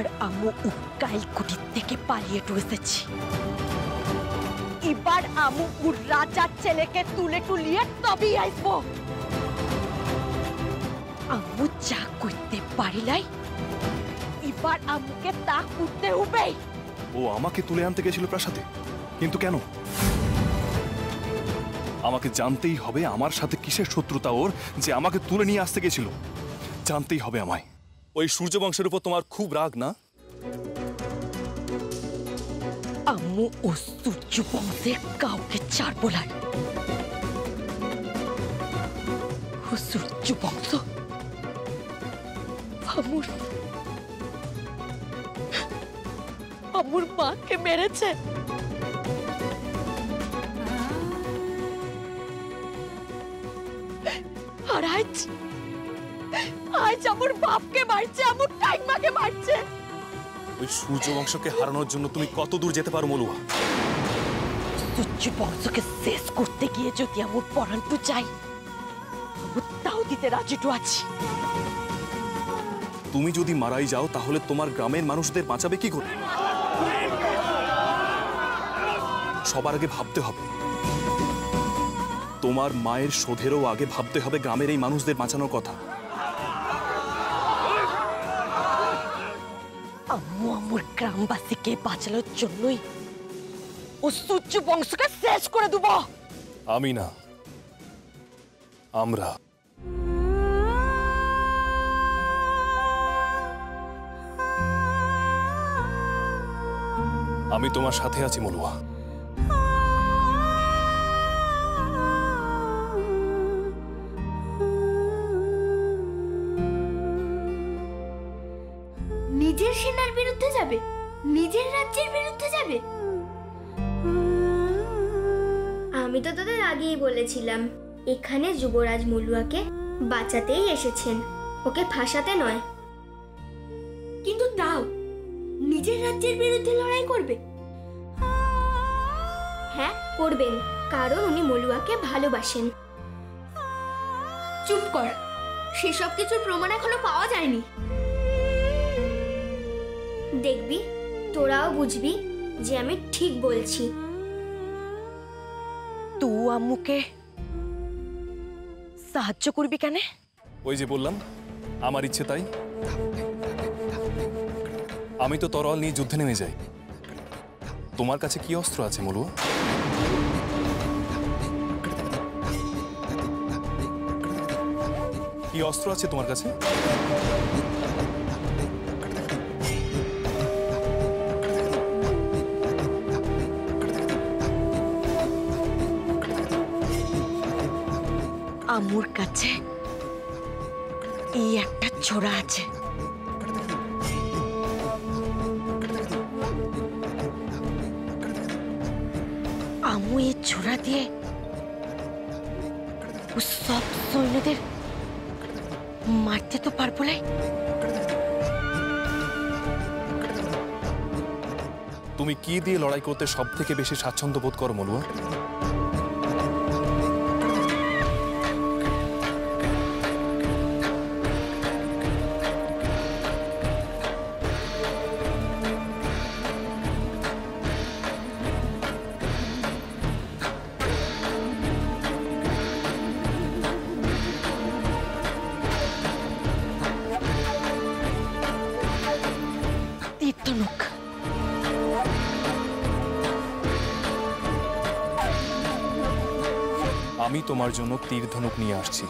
আর আম্মু উকাইল কুটির থেকে পালিয়ে এসেছি। এবার আম্মু রাজার ছেলেকে তুলে টুলিয়ে তবেই আসবো। আম্মু যা করতে পারিলাই, এবার আম্মুকে তা করতে হবে। ও আমাকে তুলে আনতে গেছিল প্রাসাদে, কিন্তু কেন? আমাকে জানতেই হবে আমার সাথে কিসের শত্রুতা ওর, যে আমাকে তুলে নিয়ে আসতে গেছিল। জানতেই হবে আমায়। ওই সূর্যবংশের উপর তোমার খুব রাগ না? আম্মু ও সূর্যবংশের কাউকে ছাড়বো না। ও সূর্যবংশ আম্মুর মাকে মেরেছে। আর আজ আমার বাপকে মারছে, আমার টাইমাকে মারছে। ওই সূর্যবংশকে হারানোর জন্য তুমি কত দূর যেতে পারো মলুয়া? সূর্যবংশকে শেষ করতে গিয়ে যদি আমার পরাণটু চাই, তাও দিতে রাজিটু আছি। তুমি যদি মারাই যাও তাহলে তোমার গ্রামের মানুষদের বাঁচাবে কি করে? সবার আগে ভাবতে হবে, তোমার মায়ের শোধেরও আগে ভাবতে হবে গ্রামের এই মানুষদের বাঁচানোর কথা। আম্মু আমার গ্রামবাসীকে বাঁচানোর জন্যই ও সূর্য বংশকে শেষ করে দেব। আমি না, আমরা। আমি তোমার সাথে আছি মলুয়া। নিজের সেনার বিরুদ্ধে যাবে, নিজের রাজ্যের বিরুদ্ধে যাবে। আমি তো তোদের আগেই বলেছিলাম, এখানে যুবরাজ মলুয়াকে বাঁচাতেই এসেছেন, ওকে ফাঁসাতে নয়। কিন্তু তাও নিজের রাজ্যের বিরুদ্ধে লড়াই করবে? হ্যাঁ করবেন, কারণ উনি মলুয়াকে ভালোবাসেন। চুপ কর, সেসব কিছুর প্রমাণ এখনো পাওয়া যায়নি। দেখবি, তোরাও বুঝবি যে আমি ঠিক বলছি। তুই আম্মুকে সাহায্য করবি কেন? ওই যে বললাম, আমার ইচ্ছে তাই। আমি তো তরোয়াল নিয়ে যুদ্ধে নেমে যাই। তোমার কাছে কি অস্ত্র আছে মলুয়া? কি অস্ত্র আছে তোমার কাছে? আম্মুর কাছে এই একটা ছোড়া আছে। আম্মু এই ছোড়া দিয়ে সব সৈন্যদের মারতে তো পারবো না। তুমি কি দিয়ে লড়াই করতে সব থেকে বেশি স্বাচ্ছন্দ্য বোধ করো মলুয়া? তীর্থনুক। আমি তোমার জন্য তীর ধনুক নিয়ে আসছি।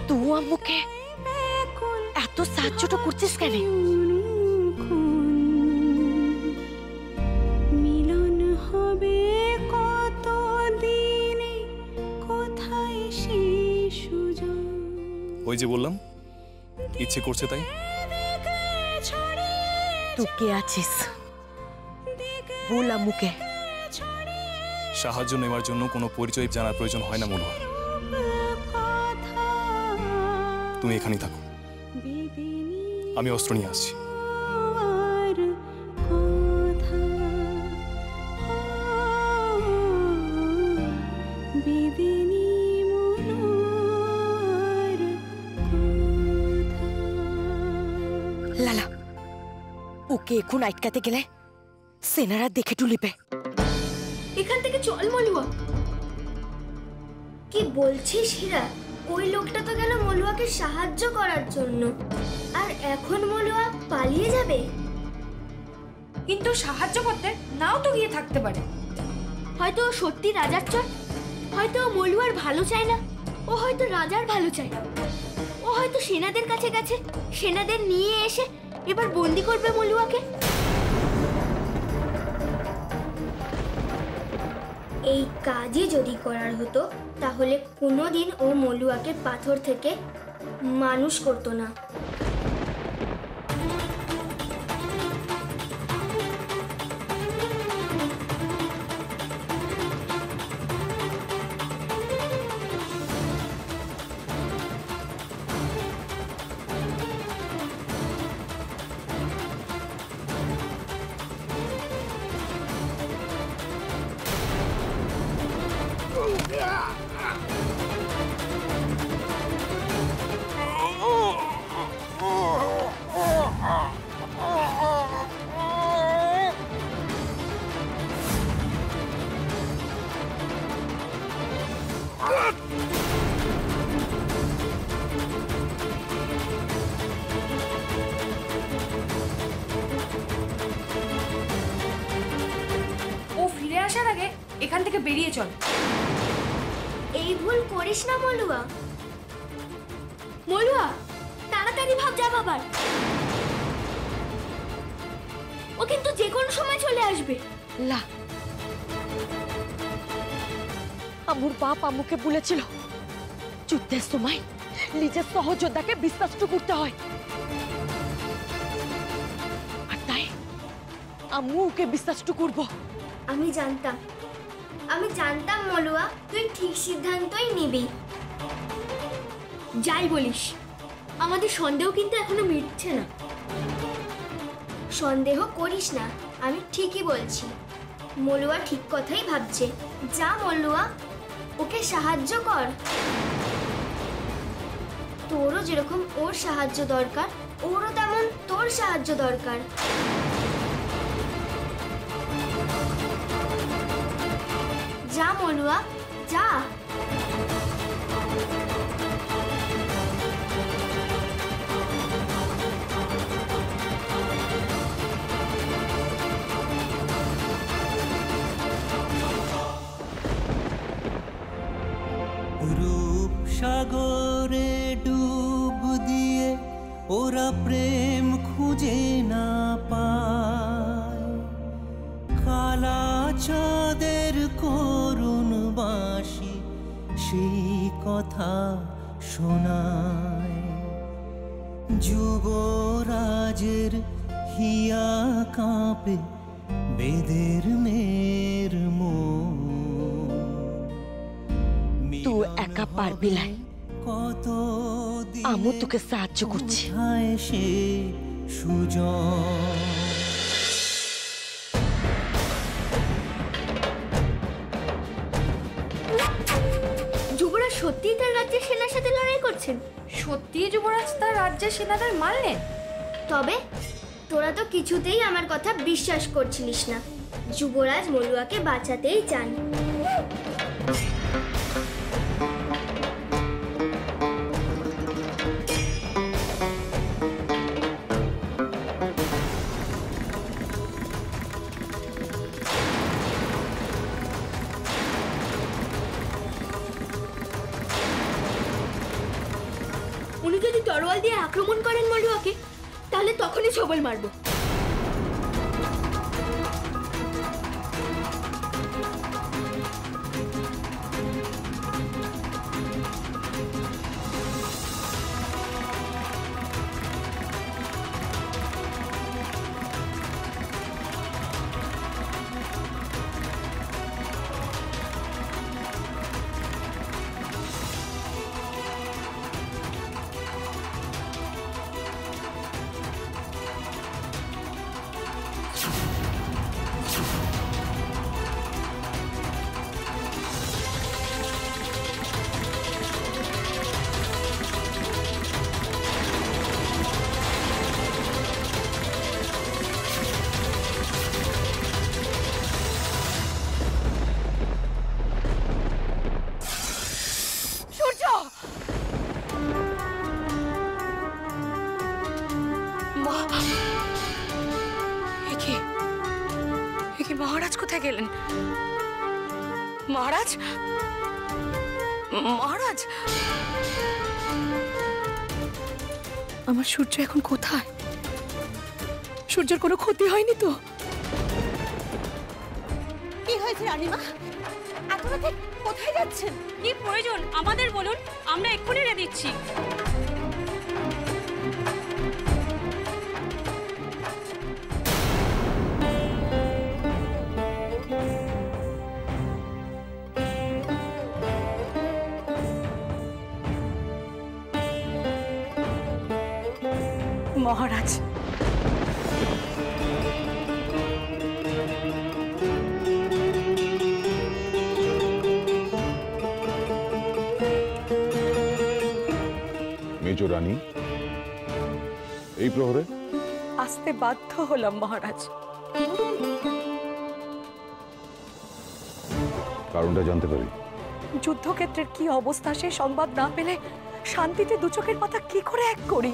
তুই আম্মুকে এত সাহায্যটা করছিস কেন? মিলন হবে কত দিনে, কোথায় সেই সুযোগ? ওই যে বললাম, ইচ্ছে করছে তাই। তুই কে আছিস বল আম্মুকে। সাহায্য নেওয়ার জন্য কোনো পরিচয় জানার প্রয়োজন হয় না মনোহর। তুমি এখানেই থাকো, আমি অস্ত্র নিয়ে আসছি। লালা, ওকে এখন আটকাতে গেলে সেনারা দেখে টুলিবে। এখান থেকে চল মলুয়া। কি বলছিস হীরা? ওই লোকটা তো গেল মলুয়াকে সাহায্য করার জন্য, আর এখন মলুয়া পালিয়ে যাবে। কিন্তু সাহায্য করতে নাও তো গিয়ে থাকতে পারে। হয়তো ও সত্যি রাজার চর, হয়তো ও মলুয়ার ভালো চায় না, ও হয়তো রাজার ভালো চায়। ও হয়তো সেনাদের কাছে গেছে, সেনাদের নিয়ে এসে এবার বন্দি করবে মলুয়াকে। এই কাজই যদি করার হতো তাহলে কোনোদিন ও মলুয়াকে পাথর থেকে মানুষ করতো না। ও ফিরে আসার আগে এখান থেকে বেরিয়ে চল। এই ভুল করিস না মলুয়া। মলুয়া, তাড়াতাড়ি ভাব যা বাবার। ও কিন্তু যে কোনো সময় চলে আসবে। লা, আমুর বাপ আমুকে বলেছিল যুদ্ধের সময় নিজের সহযোদ্ধাকে বিশ্বাস করতে হয়, আর তাই আমু ওকে বিশ্বাস করবো। আমি জানতাম মলুয়া তুই ঠিক সিদ্ধান্তই নিবি। যাই বলিস, আমাদের সন্দেহ কিন্তু এখনো মিটছে না। সন্দেহ করিস না, আমি ঠিকই বলছি। মলুয়া ঠিক কথাই ভাবছে। যা মলুয়া, ওকে সাহায্য কর। তোরও যেরকম ওর সাহায্য দরকার, ওরও তেমন তোর সাহায্য দরকার। যা মলুয়া, যা। রূপ সাগরে ডুব দিয়ে ওরা প্রেম খুঁজে না পায়, কালা চাঁদের করুণ বাঁশি সেই কথা শোনায়। যুবরাজের হিয়া কাঁপে বেদের মেয়ের মন। তুই একা পারবি না, কত আমু তোকে সাহায্য করছি। সে সুজন যুবরাজ সত্যিই তার রাজ্যের সেনার সাথে লড়াই করছেন? সত্যিই যুবরাজ তার রাজ্যের সেনাদের মারলেন? তবে তোরা তো কিছুতেই আমার কথা বিশ্বাস করছিলিস না। যুবরাজ মলুয়াকে বাঁচাতেই চান। উনি যদি তরোয়াল দিয়ে আক্রমণ করেন মলুয়াকে, তাহলে তখনই ছবল মারবো। মহারাজ, মহারাজ, আমার সূর্য এখন কোথায়? সূর্যের কোনো ক্ষতি হয়নি তো? কি হয়েছে রানীমা? এত রাতে কোথায় যাচ্ছেন? কি প্রয়োজন আমাদের বলুন, আমরা এক্ষুনি রে দিচ্ছি। মহারাজ, মেজ রানী, এই প্রহরে আসতে বাধ্য হলাম মহারাজ। কারণটা জানতে পারি? যুদ্ধক্ষেত্রের কি অবস্থা সে সংবাদ না পেলে শান্তিতে দু চোখের পাতা কি করে এক করি?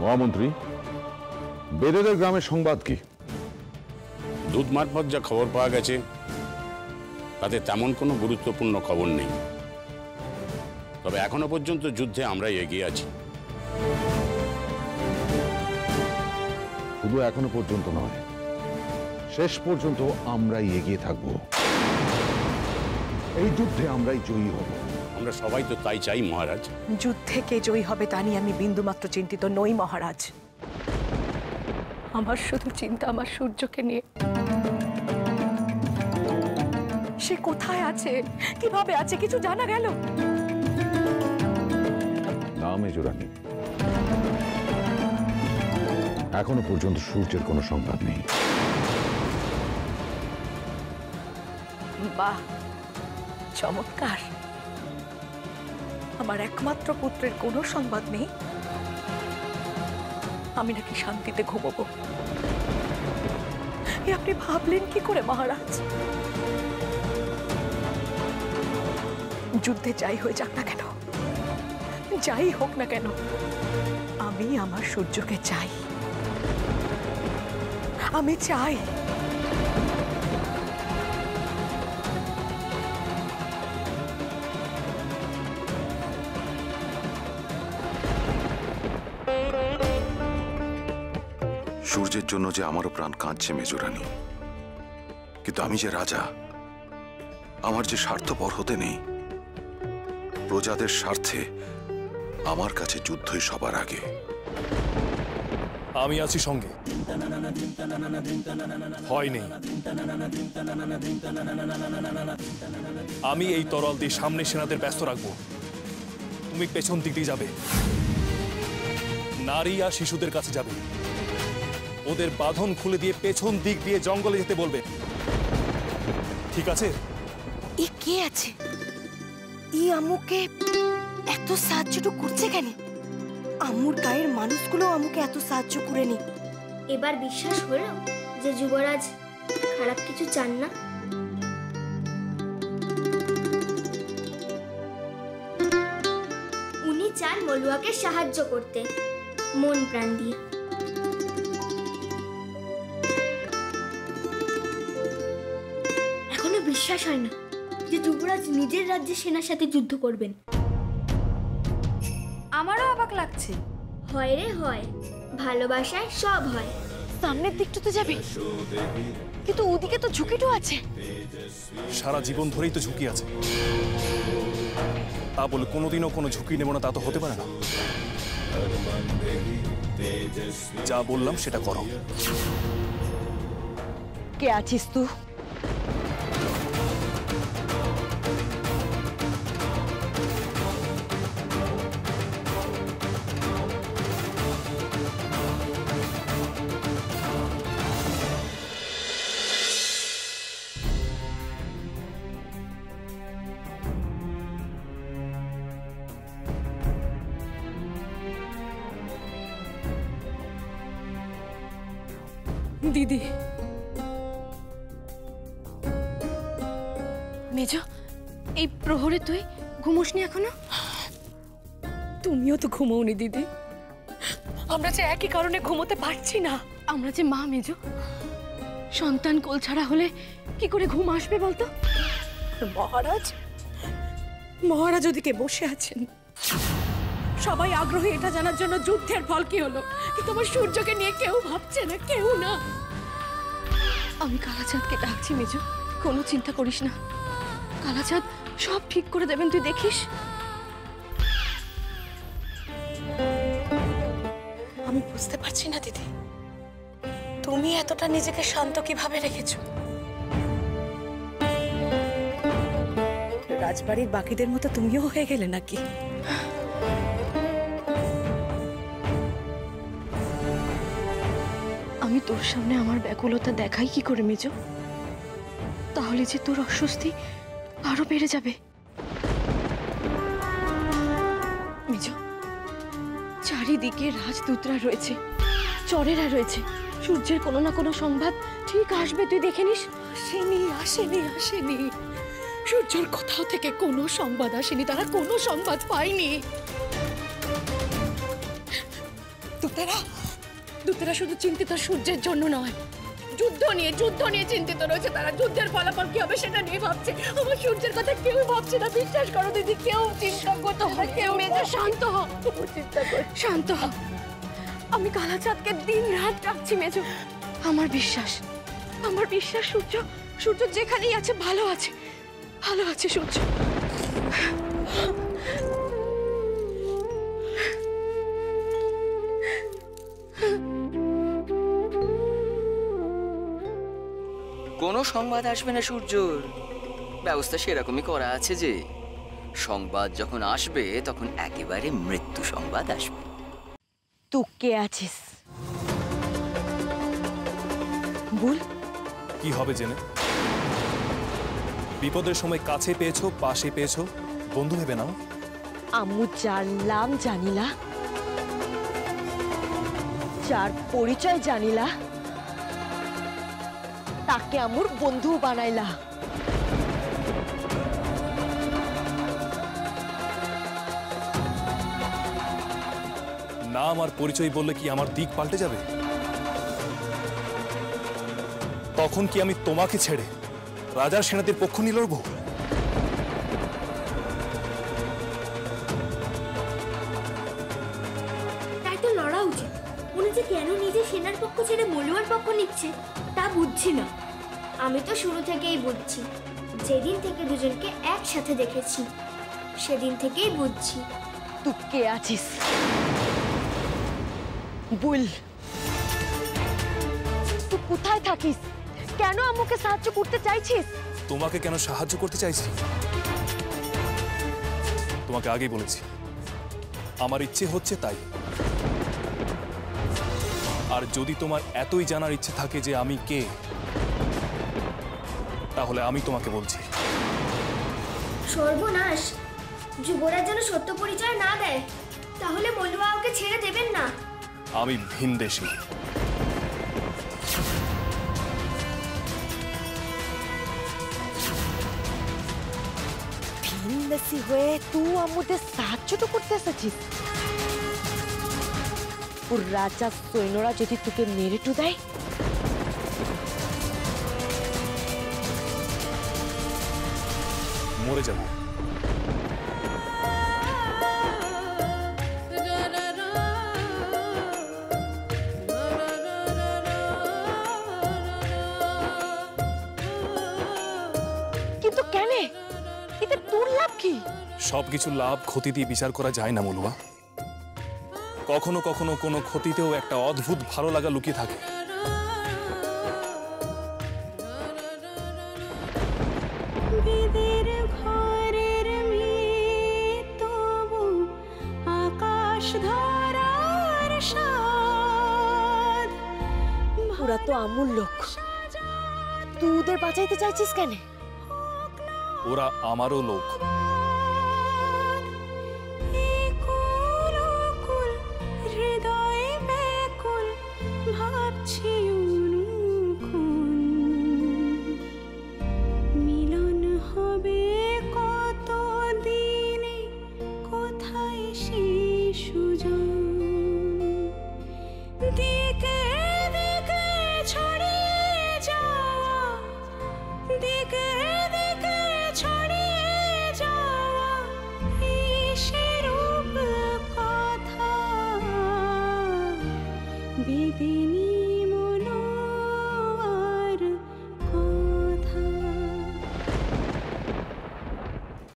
মহামন্ত্রী, বেদেদের গ্রামের সংবাদ কি? দূত মারফত যা খবর পাওয়া গেছে তাতে তেমন কোনো গুরুত্বপূর্ণ খবর নেই। তবে এখনো পর্যন্ত যুদ্ধে আমরাই এগিয়ে আছি। শুধু এখনো পর্যন্ত নয়, শেষ পর্যন্ত আমরাই এগিয়ে থাকব। এই যুদ্ধে আমরাই জয়ী হব। আমরা সবাই তো তাই চাই মহারাজ। যুদ্ধে কে জয়ী হবে তা নিয়ে আমি বিন্দুমাত্র চিন্তিত নই মহারাজ। আমার শুধু চিন্তা আমার সূর্যকে নিয়ে। সে কোথায় আছে, কিভাবে আছে, কিছু জানা গেল? না মেজ রানী, এখনো পর্যন্ত সূর্যের কোনো সংবাদ নেই। বাহ, চমৎকার। আমার একমাত্র পুত্রের কোনো সংবাদ নেই, আমি নাকি শান্তিতে ঘুমোবো? এ আপনি ভাবলেন কি করে মহারাজ? যুদ্ধে যাই হয়ে যাক না কেন, যাই হোক না কেন, আমি আমার সূর্যকে চাই। আমি চাই সূর্যের জন্য যে আমারও প্রাণ কাঁদছে মেজরানী, কিন্তু আমি যে রাজা, আমার যে স্বার্থপর হতে নেই। প্রজাদের স্বার্থে আমার কাছে যুদ্ধই সবার আগে। আমি আছি সঙ্গে। ভয় নেই। আমি এই তরল দিয়ে সামনে সেনাদের ব্যস্ত রাখবো। তুমি পেছন দিক দিয়ে যাবে, নারী আর শিশুদের কাছে যাবে, ওদের বাঁধন খুলে দিয়ে পেছন দিক দিয়ে জঙ্গলে যেতে বলবে। ঠিক আছে? ই কে আছে? ই আমুকে এত সাহায্যটুকু করছে কেন? আমুর গায়ের মানুষগুলো আমুকে এত সাহায্য করেনি। এবার বিশ্বাস হলো যে যুবরাজ খারাপ কিছু চান না। উনি চান মলুয়াকে সাহায্য করতে মন প্রাণ দিয়ে। এখনো বিশ্বাস হয় না যে যুবরাজ নিজের রাজ্যের সেনার সাথে যুদ্ধ করবেন। আমারও অবাক লাগছে। হয় রে হয়, ভালোবাসায় সব হয়। সামনের দিকটা তো যাবে, কিন্তু ওদিকে তো ঝুঁকিটা আছে। সারা জীবন ধরেই তো ঝুঁকি আছে, তা বলে কোনোদিনও কোনো ঝুঁকি নেব না তা তো হতে পারে না। যা বললাম সেটা করো। কে আছিস তুই? দিদি, মেজ, এই প্রহরে তুই ঘুমোসনি এখনো? তুমিও তো ঘুমোওনি দিদি। আমরা যে একই কারণে ঘুমোতে পারছি না। আমরা যে মা মেজ, সন্তান কোল ছাড়া হলে কি করে ঘুম আসবে বলতো? মহারাজ মহারাজ ওদিকে বসে আছেন, সবাই আগ্রহী এটা জানার জন্য যুদ্ধের ফল কি হলো, কিন্তু আমার সূর্যকে নিয়ে কেউ ভাবছে না, কেউ না। আমি কালাচাঁদকে ডাকছি মেজো, কোনো চিন্তা করিস না, কালাচাঁদ সব ঠিক করে দেবেন, তুই দেখিস। আমি বুঝতে পারছি না দিদি, তুমি এতটা নিজেকে শান্ত কিভাবে রেখেছো? রাজবাড়ির বাকিদের মতো তুমিও হয়ে গেলে নাকি? আমি তোর সামনে আমার ব্যাকুলতা দেখাই কি করে মেজো? তাহলে যে তোর অস্বস্তি আরো বেড়ে যাবে। মেজো, চারিদিকে রাজদূতরা রয়েছে, চরেরা রয়েছে, সূর্যের কোনো না কোনো সংবাদ ঠিক আসবে, তুই দেখে নিস। আসেনি আসেনি আসেনি, সূর্যের কোথাও থেকে কোনো সংবাদ আসেনি, তারা কোনো সংবাদ পায়নি। দূতেরা শুধু চিন্তিত সূর্যের জন্য নয়, যুদ্ধ নিয়ে চিন্তিত রয়েছে তারা। যুদ্ধের ফলাফল কি হবে সেটা নিয়ে ভাবছে। আমার সূর্যের কথা কেউ ভাবছে না, বিশ্বাস করো দিদি, কেউ চিন্তা করতে হয়, কেউ। মেজো শান্ত হ, শান্ত হ। আমি কালাচাঁদকে দিন রাত ডাকছি মেজো। আমার বিশ্বাস সূর্য যেখানেই আছে ভালো আছে, ভালো আছে সূর্য। কোনো সংবাদ আসবে না সূর্যর, ব্যবস্থা সেরকমই করা আছে যে সংবাদ যখন আসবে তখন একেবারে মৃত্যু সংবাদ আসবে। তুই কে আছিস বল। কি হবে জেনে? বিপদের সময় কাছে পেয়েছো, পাশে পেয়েছো, বন্ধু ভেবে নাও। আম্মু জানলাম জানিলা, যার পরিচয় জানিলা তাকে আমুর বন্ধু বানাইলা। নাম আর পরিচয় বললে কি আমার দিক পাল্টে যাবে? তখন কি আমি তোমাকে ছেড়ে রাজার সেনাদের পক্ষ নিয়ে লড়বো? তাই তো লড়া উচিত। উনি যে কেন নিজে সেনার পক্ষ ছেড়ে মলুয়ার পক্ষ নিচ্ছে তা বুঝছি না। আমি তো শুরু থেকেই বুঝছি, যেদিন থেকে দুজনকে একসাথে দেখেছি সেদিন থেকেই বুঝছি। তুই কে আছিস বল। তুই কোথায় থাকিস? কেন আমাকে সাহায্য করতে চাইছিস? তোমাকে কেন সাহায্য করতে চাইছি তোমাকে আগেই বলেছি, আমার ইচ্ছে হচ্ছে তাই। আর যদি তোমার এতই জানার ইচ্ছে থাকে যে আমি কে, তাহলে আমি তোমাকে বলছি। সর্বনাশ, যুবরাজ যেন সত্য পরিচয় না দেয়, তাহলে মলুয়া ওকে ছেড়ে দেবেন না। আমি ভিনদেশী। ভিনদেশী হয়ে তুই আমাদের সাহায্য তো করতে এসেছিস। ওর রাজা সৈন্যরা যদি তোকে মেরে টু দেয়, মরে যাবো। কিন্তু কেন? এতে তোর লাভ কি? সবকিছু লাভ ক্ষতি দিয়ে বিচার করা যায় না মলুয়া। কখনো কখনো কোনো ক্ষতিতেও একটা অদ্ভুত ভালো লাগা লুকিয়ে থাকে। বিদের ঘরের মেয়ে তবু আকাশ ধরার সাধ। ওরা তো আমূল লোক, তুই ওদের বাঁচাইতে চাইছিস কেন? ওরা আমারও লোক।